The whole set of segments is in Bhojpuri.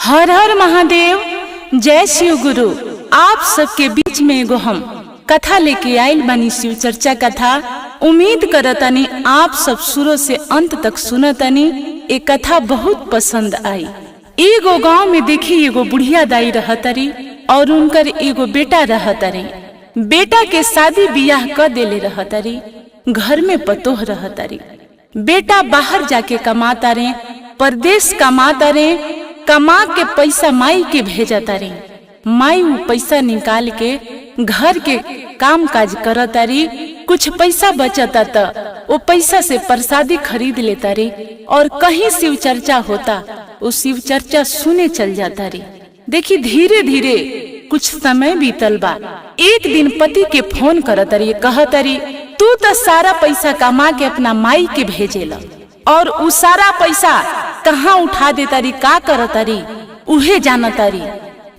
हर हर महादेव, जय शिव गुरु। आप सबके बीच में एगो हम कथा लेके आइल बानी, शिव चर्चा कथा। उम्मीद करतनी आप सब शुरू से अंत तक सुनतनी। ये कथा बहुत पसंद आई। एगो गांव में देखी एगो बुढ़िया दाई रहतरी और उनकर एगो बेटा रहतरी। बेटा के शादी बियाह कर देले रहतरी, घर में पतोह रहतरी। बेटा बाहर जाके कमाता रे, परदेश कमाता रे, कमा के पैसा माई के भेजता रे। माई वो पैसा निकाल के घर के काम काज करता रे। कुछ पैसा बचता त वो पैसा से प्रसादी खरीद लेता रे और कहीं शिव चर्चा होता वो शिव चर्चा सुने चल जाता रे। देखी धीरे धीरे कुछ समय बीतल बा। एक दिन पति के फोन करता रे, कहता रे तू तो सारा पैसा कमा के अपना माई के भेजेला और उ सारा पैसा कहाँ उठा देता री, का करता री उहे जानता री।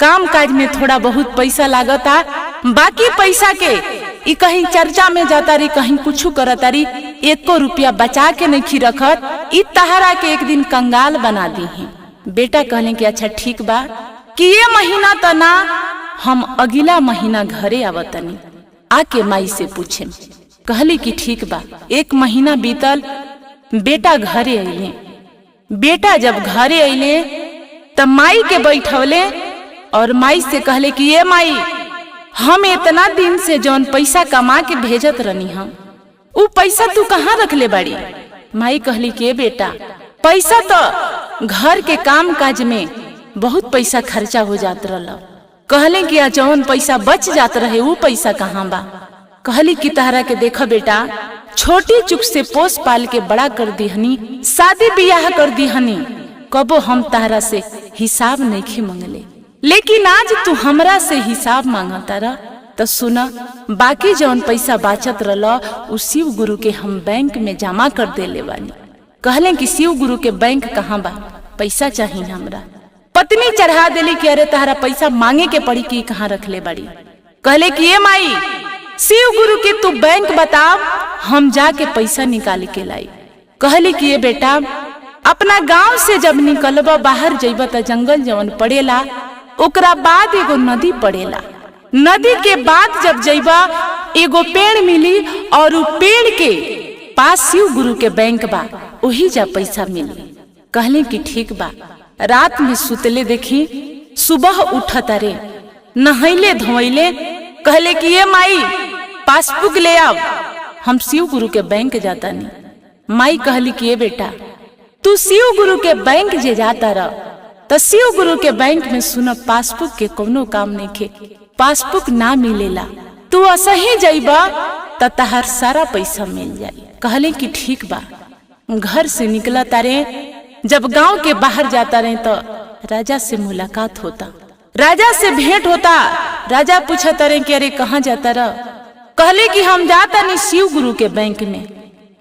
काम काज में थोड़ा बहुत पैसा लागता, बाकी पैसा के ई कहीं चर्चा में जाता री, कहीं कुछ करता री। 1 रुपया बचा के नहीं रखत। ई तहरा के एक दिन कंगाल बना दी है। बेटा कहले कि अच्छा ठीक बा कि ये महीना तो ना, हम अगला महीना घरे आवतनी, आके माई से पूछे। कहली कि ठीक बा। 1 महीना बीतल, बेटा घरे अइले। बेटा जब घरे अइले तब माई के बैठवले और माई से कहले कि ये माई, हम इतना दिन से जौन पैसा कमा के भेजत रहनी हम, उ पैसा तू कहाँ रखले बाड़ी? माई कहली कि बेटा, पैसा तो घर के काम काज में बहुत पैसा खर्चा हो जात रहल। कहले कि जौन पैसा बच जात रहे वो पैसा कहाँ बा? कहली कि तहरा के देख बेटा, छोटी चुक से पोस पाल के बड़ा कर दिहनी, शादी बियाह कर दिहनी, कबो हम तहरा से हिसाब नहीं मांगले, लेकिन आज तू हमरा से हिसाब मांगता रह। तो सुना, बाकी जौन पैसा बाचत रहला उ शिव गुरु के हम बैंक में जमा कर देले बानी। कहले कि शिव गुरु के बैंक कहाँ बा? पैसा चाहिए हमरा। पत्नी चढ़ा देली कि अरे तहरा पैसा मांगे के पड़ी कि कहाँ रखले बाड़ी? कहले कि ये माई, शिव गुरु के तू बैंक बताओ, हम जाके पैसा निकाल के लाई। कहली कि ये बेटा, अपना गांव से जब निकलबा, बाहर जइबा त जंगल जवन पड़ेला, ओकरा बाद एगो नदी पड़ेला। नदी के बाद जब जइबा एगो पेड़ मिली और उ पेड़ के पास शिव गुरु के बैंक बा, वही जा पैसा मिली। कहले कि ठीक बा। रात में सुतले देखी सुबह उठता रे, नहैले धोइले। कहले कि ये माई, पासबुक ले आओ, हम शिव गुरु के बैंक जाता नहीं। माई कहली कि ये बेटा, तू शिव गुरु के बैंक जे जाता रह, तो शिव गुरु के बैंक में सुन पासबुक के कोनो काम नहीं खे, पासबुक ना मिलेला। तू असही जइबा त तहर सारा पैसा मिल जाई। कहले कि ठीक बा। घर से निकला तारे, जब गांव के बाहर जाता रहे तो राजा से मुलाकात होता, राजा से भेंट होता। राजा पूछता रहे कि अरे कहाँ जाता रह? कहले कि हम जाता नहीं शिव गुरु के बैंक में।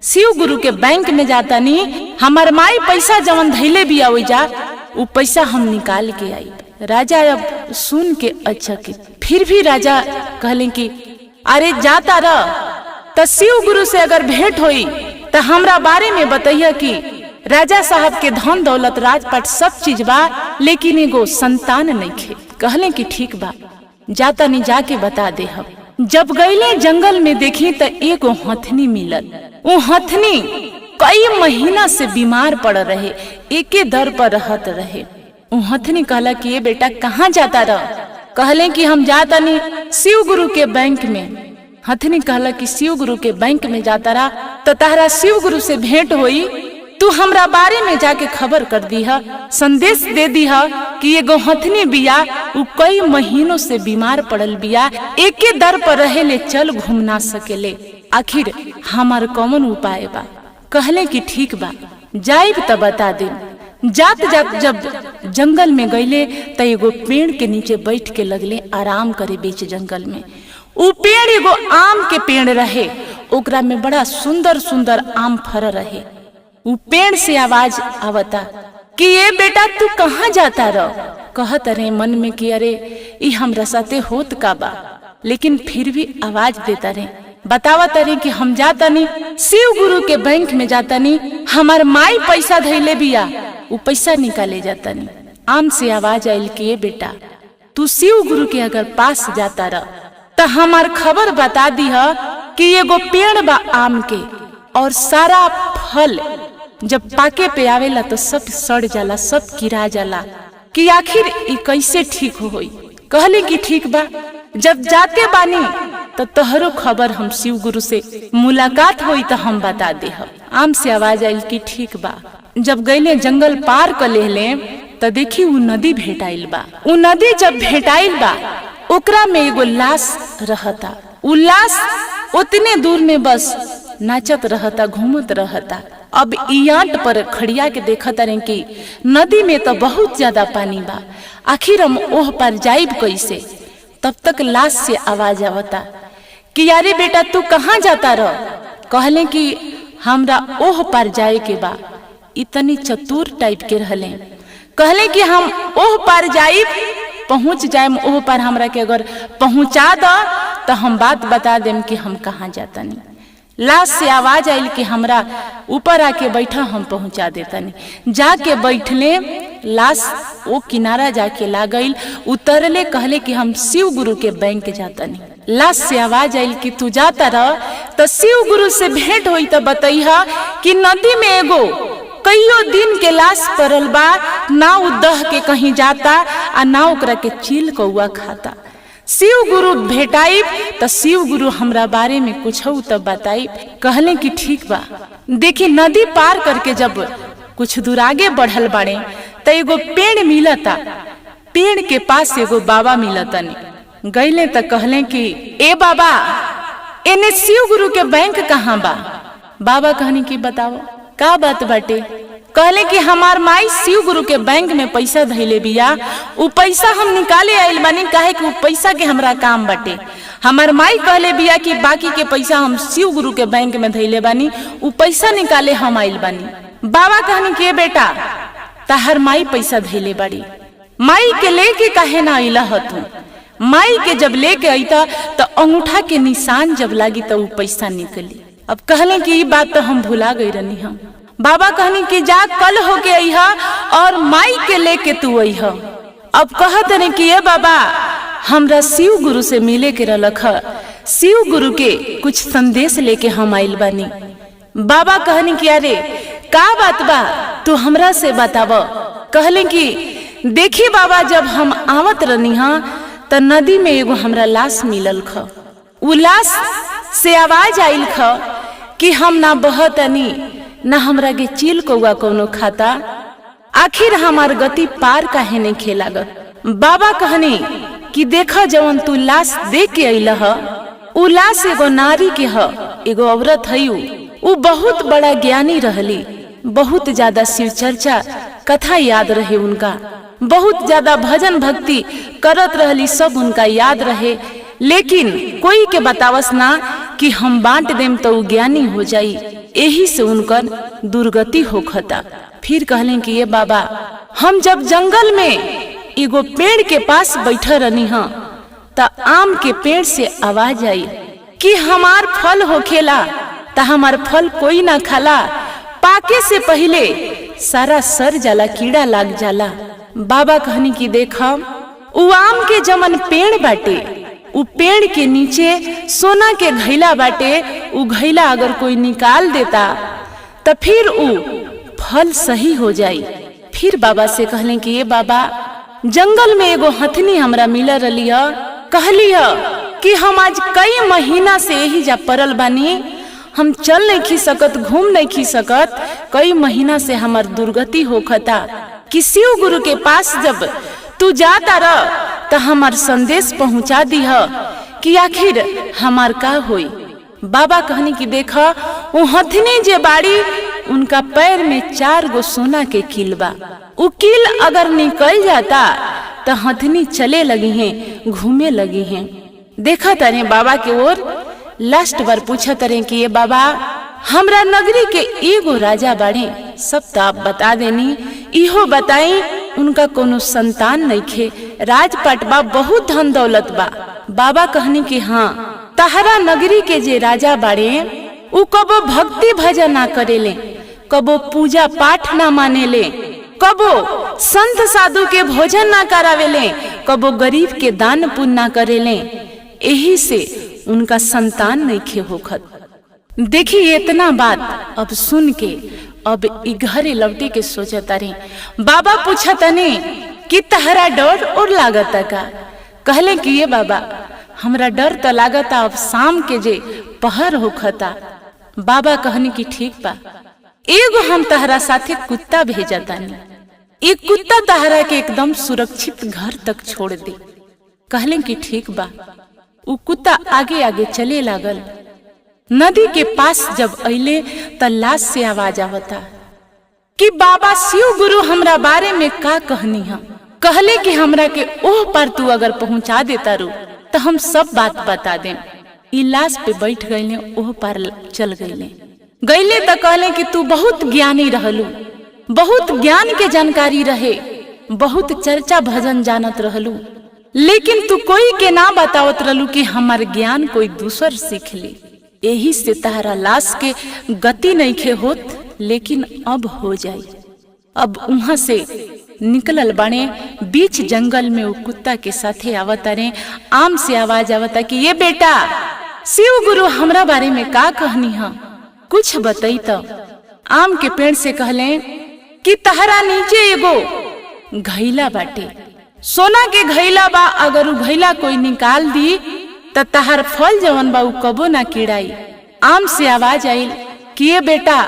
शिव गुरु के बैंक में जाता नहीं, हमार माई पैसा जवन धैले भी आवे जा, वो पैसा हम निकाल के आई। राजा अब सुन के अच्छा के, फिर भी राजा कहले कि अरे जाता रह, तो शिव गुरु से अगर भेंट होई तो हमरा बारे में बताइए कि राजा साहब के धन दौलत राजपाट सब चीज बा, लेकिन एगो संतान नहीं खे। कहले कि ठीक बा, जाता नहीं, जाके बता दे हम। जब गईले जंगल में देखी तो एगो हथनी मिलल। वो हथनी कई महीना से बीमार पड़ रहे, एके दर पर रहत रहे। वो हथनी कहला कि ये बेटा कहाँ जाता रह? कहले कि हम जाता नहीं शिव गुरु के बैंक में। हथनी कहला कि शिव गुरु के बैंक में जाता रहा तो तहरा शिव गुरु से भेंट होई, तू हमरा बारे में जाके खबर कर दीहा, संदेश दे दीहा कि एगो हथनी बिया, उ कई महीनों से बीमार पड़ल बिया, एके दर पर रहेले, चल घूम ना सकेले, आखिर हमार कौन उपाय बा? कहले कि ठीक बा, जाइब त बता दे। जात जात जब जंगल में गईले त एगो पेड़ के नीचे बैठ के लगले आराम करे बीच जंगल में। उ पेड़ एगो आम के पेड़ रहे, ओकरा में बड़ा सुंदर सुंदर आम फर रहे। उ पेड़ से आवाज आवता कि ये बेटा तू कहाँ जाता रह? कहत रहे मन में कि अरे ई हमरा साथे होत का बा, लेकिन फिर भी आवाज देता रहे, बतावत रहे कि हम जाता नहीं शिव गुरु के बैंक में जाता नहीं, हमार माई पैसा धैले बिया, उ पैसा निकाले जाता नहीं। आम से आवाज आयल कि ए बेटा, तू शिव गुरु के अगर पास जाता रह तो हमार खबर बता दी है कि एगो पेड़ बा आम के, और सारा फल जब पाके पे आवेला तो सब सड़ जाला, सब गिरा जाला, कि आखिर ई कैसे ठीक होई। कहली कि ठीक बा, जब जाते बानी तो तोहरो खबर हम शिव गुरु से मुलाकात होई तो हम बता दे। आम से आवाज आई कि ठीक बा। जब गईले जंगल पार कर ले तो देखी उ नदी भेटाइल बा। उ नदी जब भेटाइल बा ओकरा में एगो लाश रहता। उ लाश उतने दूर में बस नाचत रहता, घूमत रहता। अब इयाट पर खड़िया के देखत रहे कि नदी में तो बहुत ज्यादा पानी बा, आखिर हम ओह पर जाइब कैसे। तब तक लाश से आवाज आवता कि यारे बेटा तू कहाँ जाता रह। कहले कि हमरा ओह पर जाए के बा। इतनी चतुर टाइप के रहले। कहले कि हम ओह पर जाइब, पहुँच जाए ओह पर, हमरा के अगर पहुँचा द तो हम बात बता देम कि हम कहाँ जाता नहीं। लाश से आवाज आयल कि हमरा ऊपर आके बैठा, हम पहुंचा देतनी। जाके बैठले, लाश वो किनारा जाके लागल, उतरले। कहले कि हम शिव गुरु के बैंक जातनी। लाश से आवाज आयल कि तू जाता रह तो शिव गुरु से भेंट होई तो बतैहा कि नदी में एगो कईयो दिन के लाश पड़ल बा, ना उ दह के कहीं जाता आ ना ओकरा के चील कौआ खाता। शिव गुरु भेटाइब तो शिव गुरु हमरा बारे में कुछ तो बताइब। कहले कि ठीक बा। देखी नदी पार करके जब कुछ दूर आगे बढ़ल बाड़े तो एगो पेड़ मिलता। पेड़ के पास एगो बाबा मिलतनी। गईले तो कहले कि ए बाबा, एने शिव गुरु के बैंक कहाँ बा। बाबा कहनी कि बताओ का बात बाटे। कहले कि हमार माई शिव गुरु के बैंक में पैसा धैले बिया, उ पैसा हम निकाले आइल बानी, काहे कि उ पैसा के हमरा काम बाटे। हमार माई कहले बिया कि बाकी के पैसा हम शिव गुरु के बैंक में धैले बानी, उ पैसा निकाले हम आइल बानी। बाबा कहनी कि बेटा तहर माई पैसा धैले बाड़ी, माई के लेके काहे ना आइला हतू। माई के जब लेके अइता तो अंगूठा के निशान जब लागी तो उ पैसा निकली। अब कहले कि ई बात तो हम भुला गई रहनी हम। बाबा कहनी कि जा कल होके अइहा और माई के लेके तू अइहा। अब कहत रहे कि ये बाबा हमरा शिव गुरु से मिले के रलख, शिव गुरु के कुछ संदेश लेके हम आइल बानी। बाबा कहनी कि अरे का बात बा, तू हमरा से बताव। कहले कि देखी बाबा, जब हम आवत रहनी हा तो नदी में एगो हमरा लाश मिलल ख। उ लाश से आवाज आइल ख कि हम ना बहतनी, ना हमरा के चील कौआ कोनो खाता, आखिर हमार गति पार काहे नहीं खेलागत। बाबा कहने कि देखा जवन तू लाश देख के अइल ह, उ लाश एगो नारी के ह, एगो औरत है। उ बहुत बड़ा ज्ञानी रहली, बहुत ज्यादा शिव चर्चा कथा याद रहे उनका, बहुत ज्यादा भजन भक्ति करत रहली, सब उनका याद रहे। लेकिन कोई के बतावस ना कि हम बांट देम तो उ ज्ञानी हो जाई, यही से उनकर दुर्गति होखता। फिर कहले कि ये बाबा, हम जब जंगल में एगो पेड़ के पास बैठा रहनी हा त आम के पेड़ से आवाज आई कि हमार फल होखेला त हमार फल कोई ना खाला, पाके से पहले सारा सर जाला, कीड़ा लाग जाला। बाबा कहनी कि देखा उ आम के जमन पेड़ बाटे, उ पेड़ के नीचे सोना के घैला बाटे, उ घैला अगर कोई निकाल देता तो फिर उ फल सही हो जाई। फिर बाबा से कहले कि ये बाबा, जंगल में एगो हथनी हमरा मिल रही है, कहली है कि हम आज कई महीना से यही जा पड़ल बानी, हम चल नहीं खी सकत, घूम नहीं खी सकत, कई महीना से हमार दुर्गति होखता। कि शिव गुरु के पास जब तू जाता रह तो हमार संदेश पहुंचा दी है कि आखिर हमार का होई। बाबा कहनी कि देखा वो हथनी जे बाड़ी, उनका पैर में 4 गो सोना के कील बा। उ कील अगर निकल जाता तो हथनी चले लगी हैं, घूमे लगी हैं। देखा तारे बाबा के ओर, लास्ट बार पूछा तारे कि ये बाबा, हमरा नगरी के एगो राजा बाड़े, सब तो आप बता देनी, इहो बताई उनका कोनो संतान नहीं खे, राजपाट बा, बहुत धन दौलत बा। बाबा कहनी कि हाँ, तहरा नगरी के जे राजा बाड़े उ कबो भक्ति भजन ना करेले, कबो पूजा पाठ ना मानेले, कबो संत साधु के भोजन ना करावेले, कबो गरीब के दान पुण्य ना करेले, यही से उनका संतान नहीं होखत। देखिए इतना बात अब सुन के अब घरे लौटे के सोचता रे। बाबा पूछतने कि तहरा डर और लागता का? कहले कि ये बाबा हमरा डर तो लागता अब शाम के जे पहर होखता। बाबा कहने की ठीक बा, एगो हम तहरा साथे कुत्ता भेजतानी, एक कुत्ता तहरा के एकदम सुरक्षित घर तक छोड़ दे। कहले कि ठीक बा। उ कुत्ता आगे आगे चले लागल। नदी के पास जब अइले त लाश से आवाज आवता कि बाबा शिव गुरु हमरा बारे में का कहनी है। कहले कि हमरा के ओह पर तू अगर पहुंचा देता रू तो हम सब बात बता दें। ई लाश पे बैठ गईले, ओह पार चल गईले तो कहले कि तू बहुत ज्ञानी रहलू, बहुत ज्ञान के जानकारी रहे, बहुत चर्चा भजन जानत रहलू, लेकिन तू कोई के ना बतावत रहलू कि हमार ज्ञान कोई दूसर सीख ले। यही से तहरा लाश के गति नहीं खे होत, लेकिन अब हो जाई। अब वहां से निकलल बाणे, बीच जंगल में वो कुत्ता के साथे आवता रे। आम से आवाज आवता कि ये बेटा शिव गुरु हमरा बारे में का कहनी है, कुछ बताई तो। आम के पेड़ से कहले कि तहरा नीचे एगो घैला बाटे, सोना के घैला बा, अगर उ घैला कोई निकाल दी त तहर फल जवन बा उ कबो ना कीड़ाई। आम से आवाज आई कि ये बेटा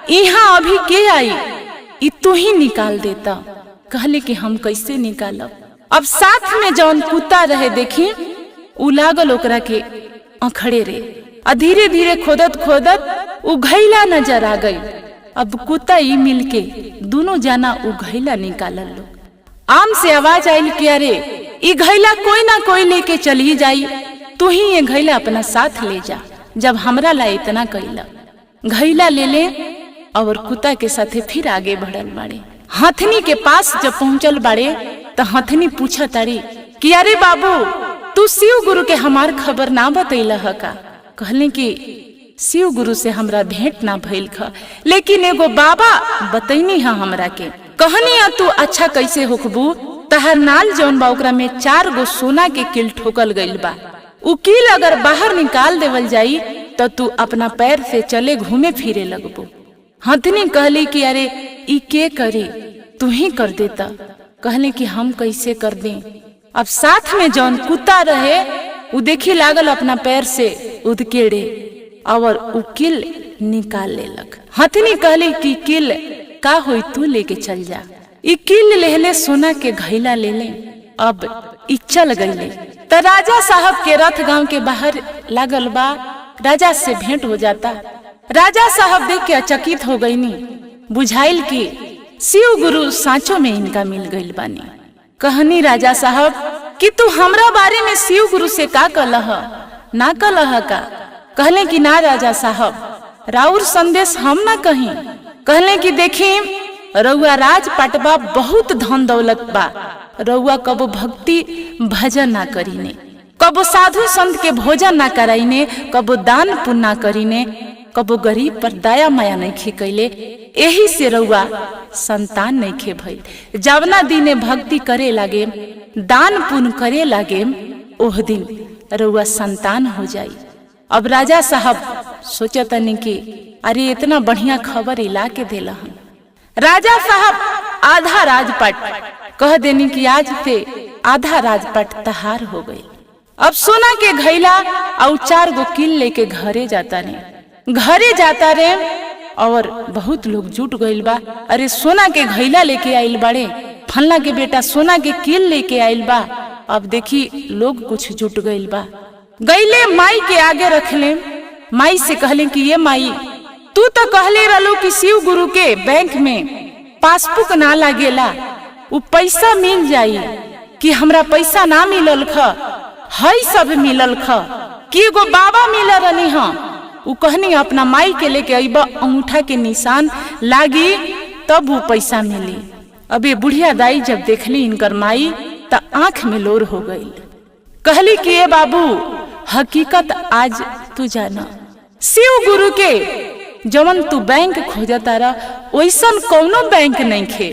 यहाँ अभी के आई, इ तू ही निकाल देता। कहले कि हम कैसे निकालब? अब साथ में जौन कुत्ता रहे देखी उ लागल ओकरा के अखड़े रे। धीरे धीरे खोदत खोदत उ घैला नजर आ गई। अब कुत्ता ई मिलके दोनों जाना उ घैला निकालल लो। आम से आवाज आई कि अरे ई घैला कोई ना कोई लेके चली जाई, तू ही ये घैला अपना साथ ले जा। जब हमरा ला इतना कैला, घैला ले ले और कुत्ता के साथे फिर आगे बढ़ल बाड़े। हथनी के पास जब पहुंचल बाड़े तो हथनी पूछा तारी कि अरे बाबू तू शिव गुरु के हमार खबर ना बतैला है का? कहले कि शिव गुरु से हमरा भेंट ना भइल ख, लेकिन एगो बाबा बतैनी है हमरा के। कहनी है तू अच्छा कैसे होखबू? तहर नाल जौन बा ओकरा में 4 गो सोना के कील ठोकल गइल बा। उ कील अगर बाहर निकाल देवल जाई तो तू अपना पैर से चले घूमे फिरे लगबू। हथनी कहली कि अरे ई के करे, तू ही कर देता। कहले कि हम कैसे कर दें? अब साथ में जौन कुत्ता रहे उ देखी लागल अपना पैर से उदकेड़े और उ कील निकाल लेलक। हथनी कहली कि कील का होई, तू लेके चल जा। ई कील लेले सोना के घैला ले ले। अब ई चल गईले त राजा साहब के रथ गांव के बाहर लागल बा। राजा से भेंट हो जाता। राजा साहब देख के अचकित हो गईनी। बुझाइल कि शिव गुरु सांचो में इनका मिल गईल बानी। कहनी राजा साहब कि तू हमरा बारे में शिव गुरु से का कहलह, ना कहलह का? कहले कि ना राजा साहब, राउर संदेश हम ना कहीं। कहले कि देखी रउआ राजपाट बा, बहुत धन दौलत बा, रउआ कबो भक्ति भजन ना करीने, कबो साधु संत के भोजन ना कराइने, कबो दान पुण्य ना करीने, कबो गरीब पर दया माया नहीं कैले। यही से रउआ संतान नहीं खे भइल। जवना दिने भक्ति करे लागे, दान पुण्य करे लागे, ओह दिन रउआ संतान हो जाई। अब राजा साहब सोचतनी कि अरे इतना बढ़िया खबर इला के देला हन। राजा साहब आधा राजपाट कह देनी कि आज से आधा राजपाट तहार हो गई। अब सोना के घैला और 4 गो कील लेके घरे जाता रे और बहुत लोग जुट गइल बा। अरे सोना के घैला लेके आइल बाड़े, फलना के बेटा सोना के कील लेके आइल बा। अब देखी लोग कुछ जुट गइल बा। गईले माई के आगे रखले। माई से कहले कि ये माई, तू तो कहले रहलू कि शिव गुरु के बैंक में पासबुक ना लागेला, उ पैसा मिल जाई। कि हमरा पैसा ना मिलल ख, हई सब मिलल ख, कि एगो बाबा मिल रहनी ह। उ कहनी अपना माई के लेके अइबा, अंगूठा के निशान लागी तब वो पैसा मिली। अबे बुढ़िया दाई जब देखली इनकर माई त आंख में लोर हो गई। कहली कि ये बाबू हकीकत आज तू जाना, शिव गुरु के जवन तू बैंक खोजता रहा वैसन कौनो बैंक नहीं खे।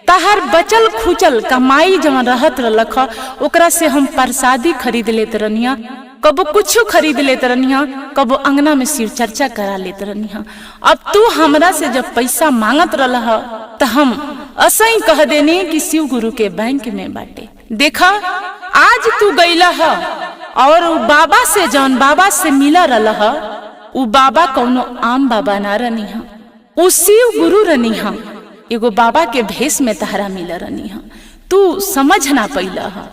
तहार बचल खुचल कमाई जवन रहत रलख ओकरा से हम प्रसादी खरीद लेत रहनिया, कबो कुछ खरीद लेत रहनिया, कबो अंगना में शिव चर्चा करा लेत रहनिया। अब तू हमरा से जब पैसा मांगत रहलह त हम असही कह देनी कि शिव गुरु के बैंक में बाटे। देखा आज तू गईला ह और उ बाबा से जौन बाबा से मिला रहलह उ बाबा कौनो आम बाबा ना रहनी ह, उ शिव गुरु रहनी ह। एगो बाबा के भेष में तहरा मिल रहनी ह। तू समझ ना पैला ह,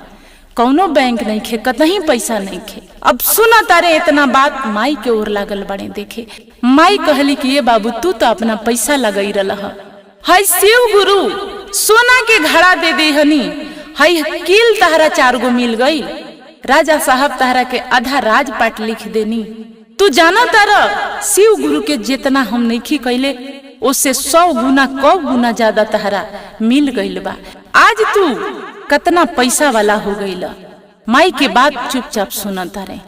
कौनो बैंक नहीं खे, कतहीं पैसा नहीं खे। अब सुना तारे इतना बात माई के ओर लागल बड़े देखे। माई कहली कि ये बाबू तू तो अपना पैसा लगाई रहा, हाय शिव गुरु सोना के घड़ा दे दे हनी, हाय कील तहरा 4 गो मिल गई, राजा साहब तहरा के आधा राजपाट लिख देनी। तू जाना तारा शिव गुरु के जितना हम नहीं कैले उससे 100 गुना 100 गुना ज्यादा तहरा मिल गईल बा। आज तू कितना पैसा वाला हो गईला। माई के बात चुपचाप सुनता रहे।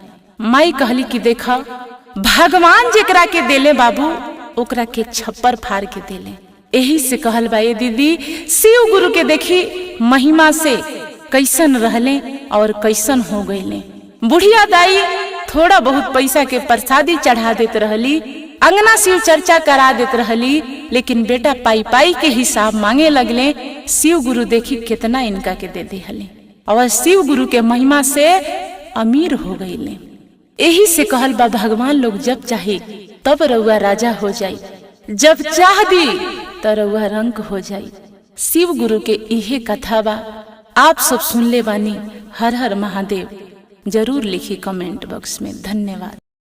माई कहली कि देखा भगवान जेकरा के देले बाबू ओकरा के छप्पर फाड़ के देले। यही से कहल बा ये दीदी शिव गुरु के देखी महिमा से कैसन रहले और कैसन हो गईले। बुढ़िया दाई थोड़ा बहुत पैसा के प्रसादी चढ़ा देत रहली, अंगना शिव चर्चा करा देत रहली, लेकिन बेटा पाई पाई के हिसाब मांगे लगले। शिव गुरु देखी कितना इनका के दे दिहले और शिव गुरु के महिमा से अमीर हो गईले। यही से कहल बा भगवान लोग जब चाहे तब रउआ राजा हो जाई, जब चाह दी तो रउआ रंक हो जाई। शिव गुरु के इहे कथा बा, आप सब सुन ले बानी। हर हर महादेव जरूर लिखी कमेंट बॉक्स में। धन्यवाद।